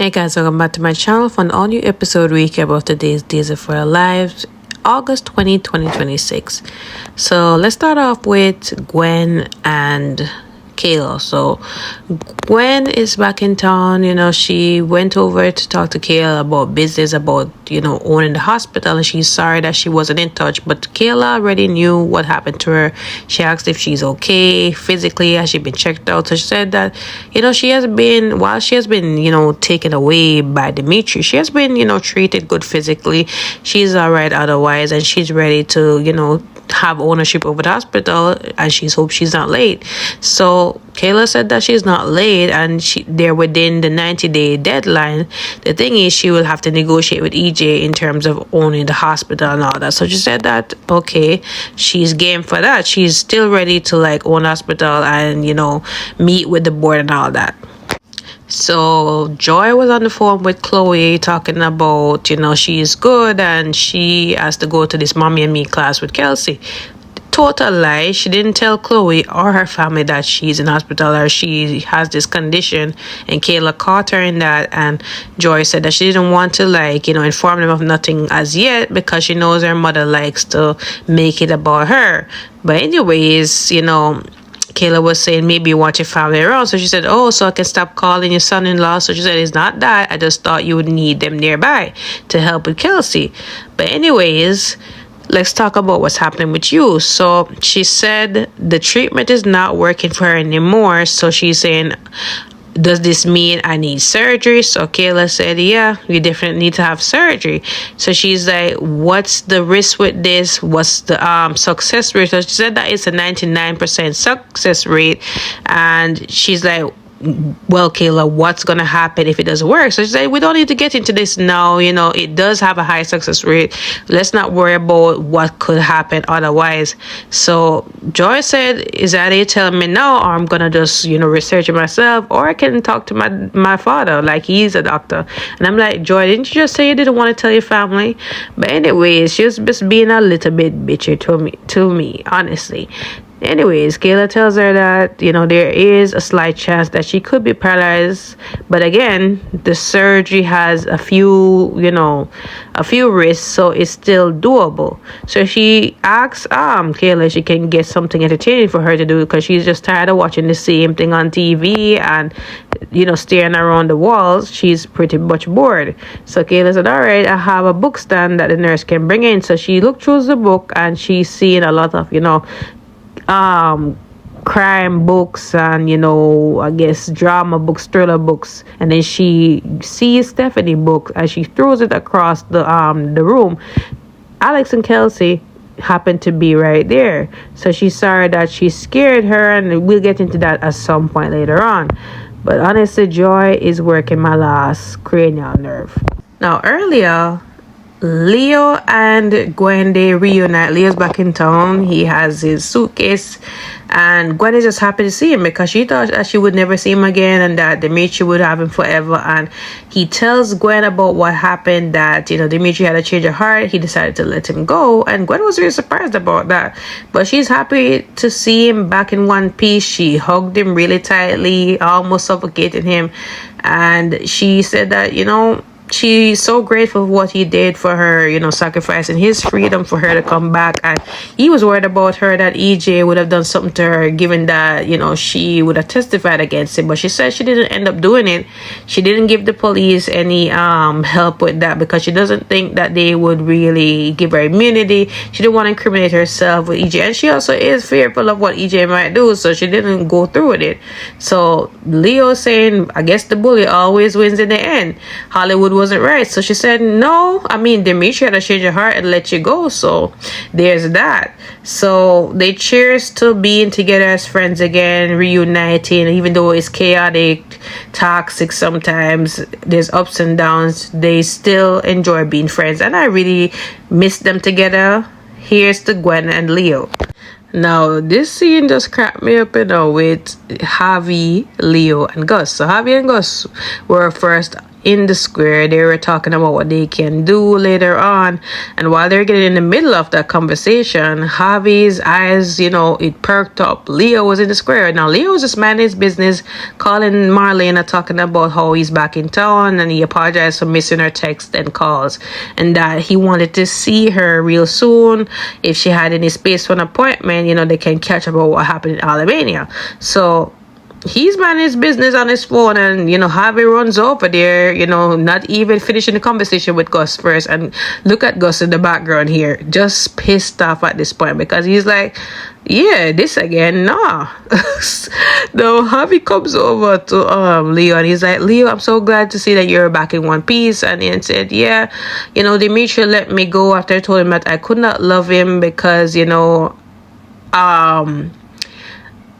Hey guys, welcome back to my channel for an all new episode recap of today's Daysofourlives, August 2026. So let's start off with Gwen and Kayla. So Gwen is back in town. She went over to talk to Kayla about business, about owning the hospital, and she's sorry that she wasn't in touch, but Kayla already knew what happened to her. She asked if she's okay physically, has she been checked out. So she said that she has been, while she has been taken away by Dimitri, she has been treated good physically. She's all right otherwise, and she's ready to have ownership over the hospital, and hopes she's not late. So Kayla said that she's not late, and they're within the 90-day deadline. The thing is, she will have to negotiate with EJ in terms of owning the hospital and all that. So she said that okay, she's game for that. She's still ready to own hospital and meet with the board and all that. So Joy was on the phone with Chloe talking about, she's good and she has to go to this mommy and me class with Kelsey. Total lie. She didn't tell Chloe or her family that she's in hospital or she has this condition, and Kayla caught her in that, and Joy said that she didn't want to inform them of nothing as yet because she knows her mother likes to make it about her. But anyways, Kayla was saying maybe you want your family around. So she said, oh, so I can stop calling your son-in-law. So she said, it's not that. I just thought you would need them nearby to help with Kelsey. But anyways, let's talk about what's happening with you. So she said the treatment is not working for her anymore. So she's saying, does this mean I need surgery? So Kayla said, yeah, you definitely need to have surgery. So she's like, what's the risk with this? What's the success rate? So she said that it's a 99% success rate. And she's like, well, Kayla, what's gonna happen if it doesn't work? So she said, we don't need to get into this now. It does have a high success rate. Let's not worry about what could happen otherwise. So Joy said, is that it? Telling me now, or I'm gonna just research it myself, or I can talk to my father, like he's a doctor. And I'm like, Joy, didn't you just say you didn't want to tell your family? But anyways, she was just being a little bit bitchy to me, honestly. Anyways, Kayla tells her that, there is a slight chance that she could be paralyzed. But again, the surgery has a few risks, so it's still doable. So she asks Kayla if she can get something entertaining for her to do, because she's just tired of watching the same thing on TV and, staring around the walls. She's pretty much bored. So Kayla said, all right, I have a book stand that the nurse can bring in. So she looked through the book, and she's seeing a lot of, crime books and I guess drama books, thriller books. And then she sees Stephanie book, and she throws it across the room. Alex and Kelsey happen to be right there, so she's sorry that she scared her, and we'll get into that at some point later on. But honestly, Joy is working my last cranial nerve. Now earlier, Leo and Gwen, they reunite. Leo's back in town. He has his suitcase, and Gwen is just happy to see him because she thought that she would never see him again and that Dimitri would have him forever. And he tells Gwen about what happened, that Dimitri had a change of heart. He decided to let him go, and Gwen was really surprised about that. But she's happy to see him back in one piece. She hugged him really tightly, almost suffocating him, and she said that she's so grateful for what he did for her, sacrificing his freedom for her to come back. And he was worried about her, that EJ would have done something to her, given that, she would have testified against him. But she said she didn't end up doing it. She didn't give the police any help with that, because she doesn't think that they would really give her immunity. She didn't want to incriminate herself with EJ. And she also is fearful of what EJ might do, so she didn't go through with it. So Leo saying, I guess the bully always wins in the end. Hollywood wasn't right. So she said, no, Dimitri had to change your heart and let you go. So there's that. So they cheers to being together as friends again, reuniting. Even though it's chaotic, toxic sometimes, there's ups and downs, they still enjoy being friends, and I really miss them together. Here's to Gwen and Leo. Now, this scene just cracked me up, with Javi, Leo, and Gus. So Javi and Gus were first in the square. They were talking about what they can do later on. And while they're getting in the middle of that conversation, Javi's eyes, it perked up. Leo was in the square. Now, Leo was just minding his business, calling Marlene and talking about how he's back in town, and he apologized for missing her texts and calls, and that he wanted to see her real soon. If she had any space for an appointment, they can catch up about what happened in Albania. So he's minding his business on his phone, and Javi runs over there, not even finishing the conversation with Gus first. And look at Gus in the background here, just pissed off at this point, because he's like, yeah, this again, nah. Now Javi comes over to Leo, and he's like, Leo, I'm so glad to see that you're back in one piece. And he said, yeah, Dimitri let me go after I told him that I could not love him because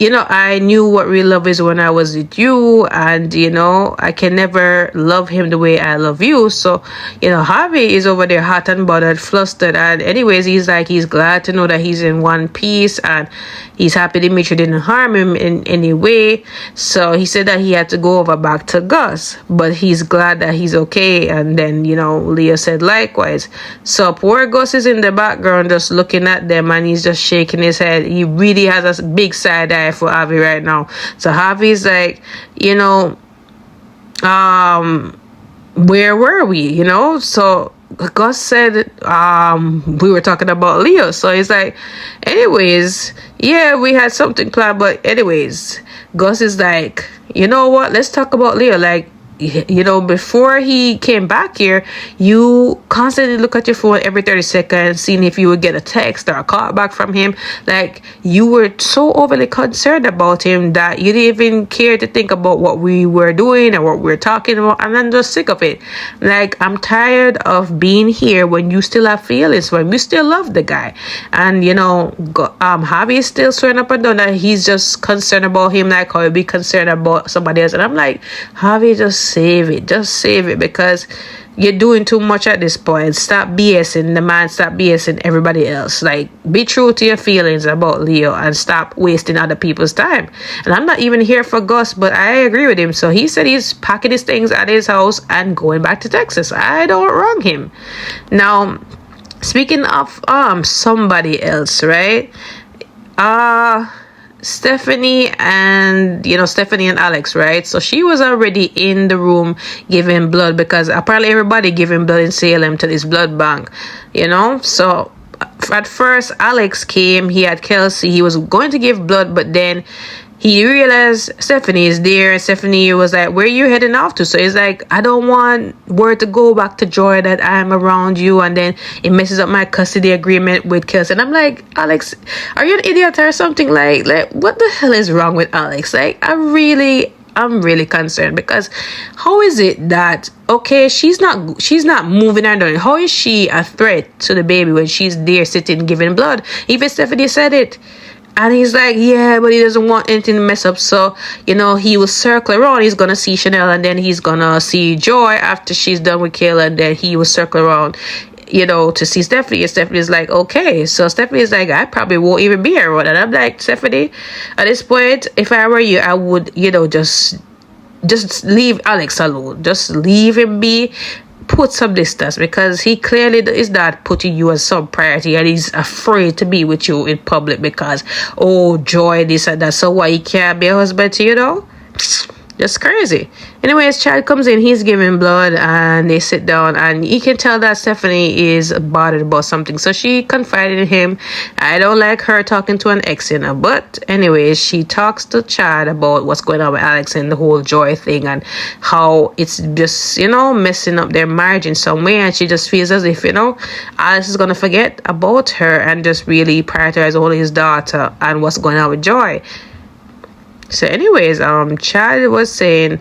I knew what real love is when I was with you, and I can never love him the way I love you. So Javi is over there hot and bothered, flustered, and anyways, he's like, he's glad to know that he's in one piece, and he's happy Dimitri didn't harm him in any way. So he said that he had to go over back to Gus, but he's glad that he's okay. And then Leo said likewise. So poor Gus is in the background just looking at them, and he's just shaking his head. He really has a big side eye for Javi right now. So Javi's like, where were we? So Gus said we were talking about Leo. So he's like, anyways, yeah, we had something planned, but anyways, Gus is like, you know what, let's talk about Leo. Like, before he came back here, you constantly look at your phone every 30 seconds, seeing if you would get a text or a call back from him. Like, you were so overly concerned about him that you didn't even care to think about what we were doing or what we were talking about. And I'm just sick of it. Like, I'm tired of being here when you still have feelings, when you still love the guy. And, Javi is still swearing up and down that he's just concerned about him, like how he'd be concerned about somebody else. And I'm like, Javi, just save it, because you're doing too much at this point. Stop BSing the man, stop BSing everybody else. Like, be true to your feelings about Leo and stop wasting other people's time. And I'm not even here for Gus, but I agree with him. So he said he's packing his things at his house and going back to Texas. I don't wrong him. Now, speaking of somebody else, right? Stephanie and Alex, right? So she was already in the room giving blood, because apparently everybody giving blood in Salem to this blood bank, so at first Alex came, he had Kelsey, he was going to give blood, but then he realized Stephanie is there, and Stephanie was like, where are you heading off to? So he's like, I don't want word to go back to Joy that I'm around you, and then it messes up my custody agreement with Kelsey. And I'm like, Alex, are you an idiot or something? Like what the hell is wrong with Alex? Like, I'm really concerned, because how is it that, okay, she's not moving her down? How is she a threat to the baby when she's there sitting giving blood? Even Stephanie said it. And he's like, yeah, but he doesn't want anything to mess up. So, he will circle around. He's going to see Chanel, and then he's going to see Joy after she's done with Kayla. And then he will circle around, to see Stephanie. And Stephanie's like, okay. So Stephanie's like, I probably won't even be around. And I'm like, Stephanie, at this point, if I were you, I would, just leave Alex alone. Just leave him be. Put some distance, because he clearly is not putting you as some priority, and he's afraid to be with you in public because, Joy, this and that. So why he can't be a husband to you? Just crazy. Anyways, Chad comes in, he's giving blood, and they sit down, and you can tell that Stephanie is bothered about something. So she confided in him. I don't like her talking to an ex, but anyways, she talks to Chad about what's going on with Alex and the whole Joy thing, and how it's just, messing up their marriage in some way. And she just feels as if, Alex is going to forget about her and just really prioritize only his daughter and what's going on with Joy. So anyways, Chad was saying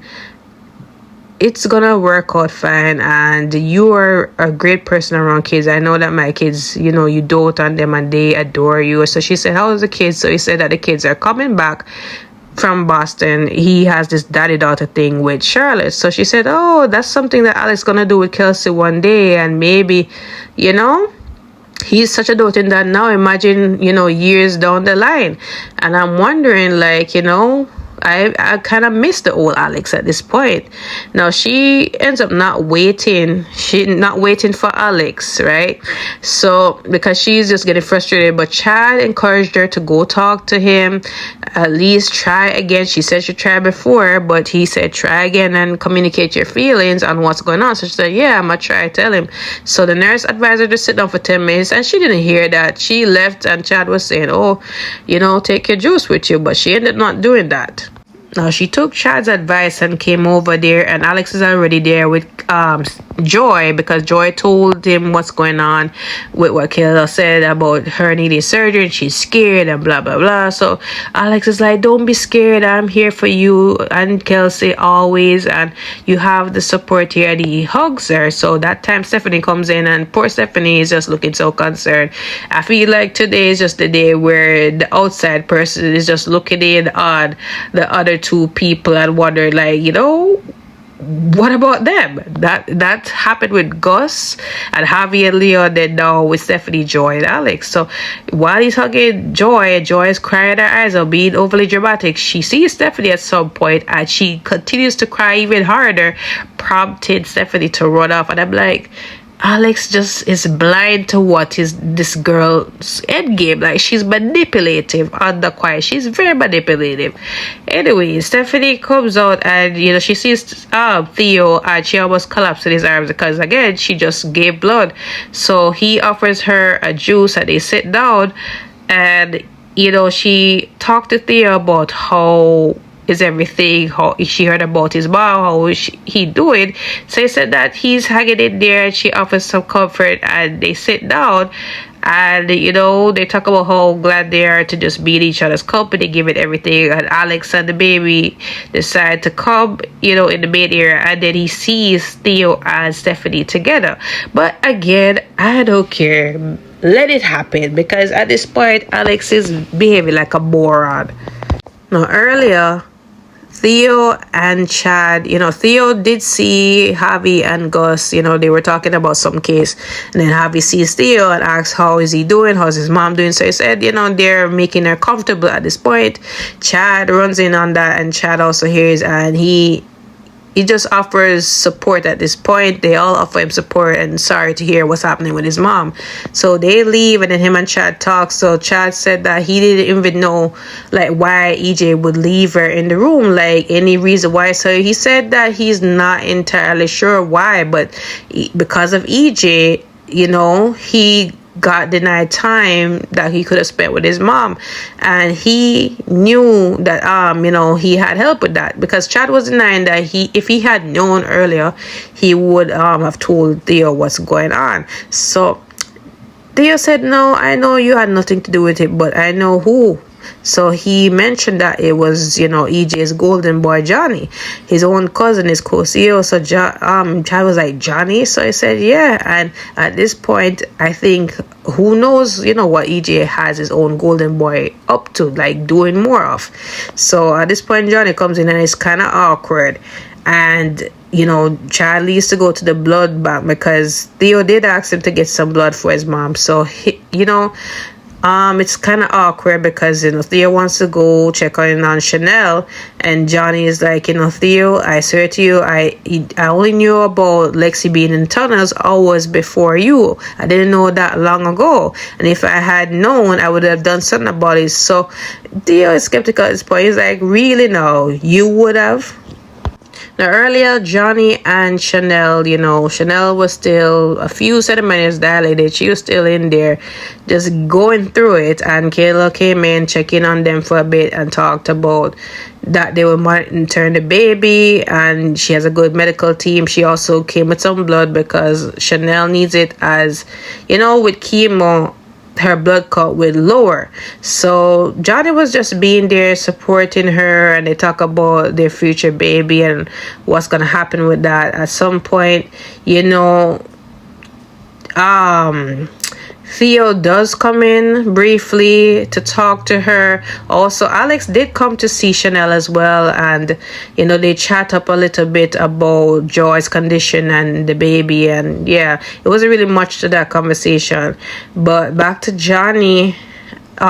it's gonna work out fine, and you are a great person around kids. I know that my kids, you dote on them and they adore you. So she said, how's the kids? So he said that the kids are coming back from Boston. He has this daddy-daughter thing with Charlotte. So she said, that's something that Alex gonna do with Kelsey one day, and maybe, he's such a doting dad now. Imagine, years down the line. And I'm wondering, I kind of miss the old Alex at this point. Now she ends up not waiting. She not waiting for Alex, right? So because she's just getting frustrated, but Chad encouraged her to go talk to him, at least try again. She said she tried before, but he said try again and communicate your feelings on what's going on. So she said, yeah, I'm gonna try to tell him. So the nurse advised her to sit down for 10 minutes, and she didn't hear that. She left, and Chad was saying, oh, take your juice with you, but she ended up not doing that. Now she took Chad's advice and came over there, and Alex is already there with Joy, because Joy told him what's going on with what Kayla said about her needing surgery, and she's scared and blah blah blah. So Alex is like, don't be scared, I'm here for you and Kelsey always, and you have the support here. And he hugs her. So that time Stephanie comes in, and poor Stephanie is just looking so concerned. I feel like today is just the day where the outside person is just looking in on the other two people and wonder, like, what about them? That happened with Gus and Javi and Leo, and then now with Stephanie, Joy, and Alex. So while he's hugging Joy is crying her eyes out, being overly dramatic. She sees Stephanie at some point, and she continues to cry even harder, prompting Stephanie to run off. And I'm like, Alex just is blind to what is this girl's end game. Like, she's manipulative on the quiet. She's very manipulative. Anyway, Stephanie comes out, and she sees Theo, and she almost collapsed in his arms because, again, she just gave blood. So he offers her a juice, and they sit down, and she talked to Theo about how is everything, how she heard about his mom, how is he doing. So he said that he's hanging in there, and she offers some comfort, and they sit down, and they talk about how glad they are to just be in each other's company, give it everything. And Alex and the baby decide to come in the main area, and then he sees Theo and Stephanie together. But again, I don't care, let it happen, because at this point Alex is behaving like a moron. Now earlier, Theo and Chad, Theo did see Javi and Gus, they were talking about some case. And then Javi sees Theo and asks, how is he doing? How's his mom doing? So he said, they're making her comfortable at this point. Chad runs in on that, and Chad also hears, and he just offers support at this point. They all offer him support and sorry to hear what's happening with his mom. So they leave, and then him and Chad talk. So Chad said that he didn't even know, like, why EJ would leave her in the room, like, any reason why. So he said that he's not entirely sure why, but because of EJ, he got denied time that he could have spent with his mom, and he knew that he had help with that, because Chad was denying that if he had known earlier, he would have told Theo what's going on. So Theo said, no, I know you had nothing to do with it, but I know who. So he mentioned that it was, EJ's golden boy, Johnny. His own cousin is co-CEO. So Chad was like, Johnny? So I said, yeah. And at this point, I think, who knows, what EJ has his own golden boy up to, like, doing more of. So at this point, Johnny comes in, and it's kind of awkward. And Chad needs to go to the blood bank, because Theo did ask him to get some blood for his mom. So it's kind of awkward, because Theo wants to go check on Chanel, and Johnny is like, Theo, I swear to you, I only knew about Lexi being in tunnels hours before you. I didn't know that long ago, and if I had known, I would have done something about it. So Theo is skeptical at this point. He's like, really? No, you would have? Now earlier, Johnny and Chanel, Chanel was still a few centimeters dilated. She was still in there just going through it, and Kayla came in, checking on them for a bit, and talked about that they were monitoring the baby, and she has a good medical team. She also came with some blood, because Chanel needs it, as with chemo, her blood count will lower. So Johnny was just being there supporting her, and they talk about their future baby and what's gonna happen with that. At some point, Theo does come in briefly to talk to her. Also, Alex did come to see Chanel as well, and they chat up a little bit about Joy's condition and the baby, and yeah, it wasn't really much to that conversation. But back to Johnny,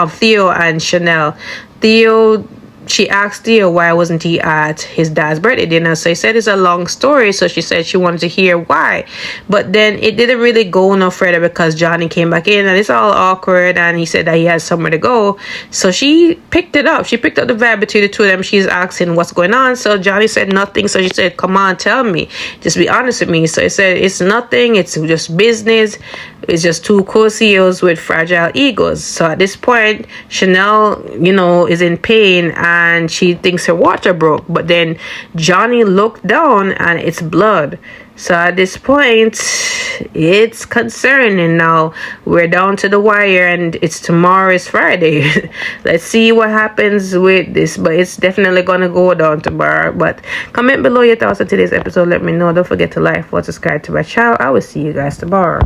Theo and Chanel. Theo she asked Theo why wasn't he at his dad's birthday dinner. So he said it's a long story. So she said she wanted to hear why. But then it didn't really go no further because Johnny came back in and it's all awkward and he said that he has somewhere to go. So she picked it up. She picked up the vibe between the two of them. She's asking what's going on. So Johnny said nothing. So she said, come on, tell me. Just be honest with me. So he said it's nothing. It's just business. It's just two co-CEOs with fragile egos. So at this point, Chanel, is in pain and she thinks her water broke. But then Johnny looked down and it's blood. So at this point, it's concerning. Now we're down to the wire and tomorrow is Friday. Let's see what happens with this, but it's definitely gonna go down tomorrow. But comment below your thoughts on today's episode. Let me know. Don't forget to like, follow, subscribe to my channel. I will see you guys tomorrow.